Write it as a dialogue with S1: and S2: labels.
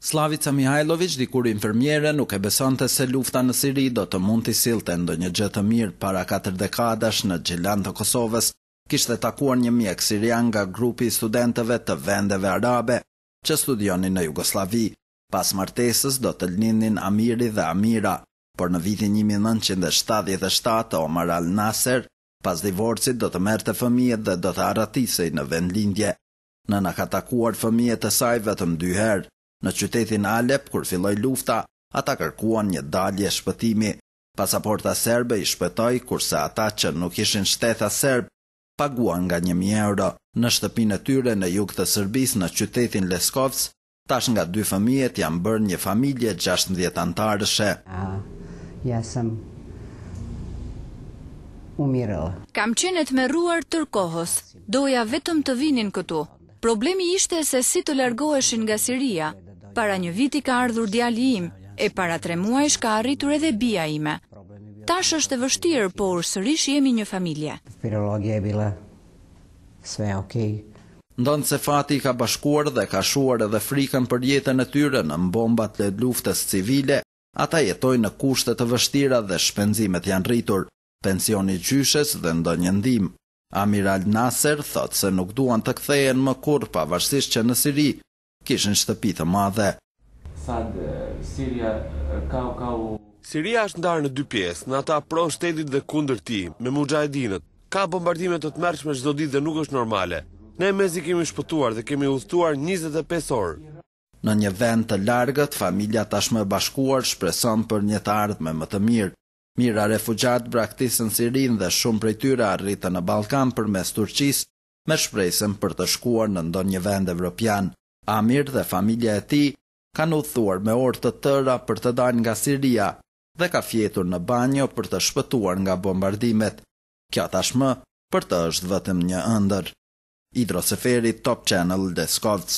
S1: Slavica Mihajlović, dikur infermiere, nuk e besonte se lufta në Siri do të mund t'i sillte ndonjë gjë të mirë. Para 4 dekadash në Gjilan të Kosovës kishte takuar një mjek sirian nga grupi i studentëve të vendeve arabe që studionin në Jugosllavi. Pas martesës do të lindnin Amiri dhe Amira, por në vitin 1977 Omar Al Nasser, pas divorcit, do të merrte fëmijët dhe do të arratisej në vendlindje. Nëna ka takuar fëmijët e saj vetëm 2 herë. Në qytetin Alep, kur filloi lufta, ata kërkuan një dalje shpëtimi. Pasaporta serbe i shpëtoi, kurse ata që nuk ishin shteta serb paguan nga 1.000 euro. Në shtëpinë e tyre në jug të Serbisë, në qytetin Leskovc, tash nga 2 fëmijët janë bërë një familje 16 antarëshe.
S2: Ja sam umirala.
S3: Kam qenë të merruar tërkohës. Doja vetëm të vinin këtu. Problemi ishte se si të largoheshin nga Siria. Para një viti ka ardhur djali im, e para 3 muajsh ka arritur edhe bia ime. Tash është e vështirë, por sërish jemi një familje.
S2: Filologja e bila sve okej.
S1: Ndonë se fati ka bashkuar dhe ka shuar edhe frikën për jetën e tyre në mbombat e luftës civile, ata jetojnë në kushte të vështira dhe shpenzimet janë rritur, pensioni gjyshes dhe ndonjë ndihmë. Amir Al Nasser thot se nuk duan të kthehen më kurrë pavarësisht që në Siri kishin shtëpi të madhe.
S4: Siria është ndarë në 2 pjesë, në ata pro shtetit dhe kundër tij, me mujahedinët. Ka bombardime të tmerrshme çdo ditë dhe nuk është normale. Ne mezi kemi shpëtuar dhe kemi udhëtuar 25 orë.
S1: Në një vend të largët, familja tashmë e bashkuar shpreson për një të ardhme më të mirë. Mira refugjat braktisën Sirin dhe shumë prej tyre arritën në Ballkan përmes Turqisë me shpresën për të shkuar në ndonjë vend evropian. Amir dhe familja e tij kanë udhëtuar me orë të tëra për të dalë nga Siria dhe ka fjetur në banjo për të shpëtuar nga bombardimet. Kjo tashmë për të është vetëm një ëndër. Idro Seferi, Top Channel, Leskovc.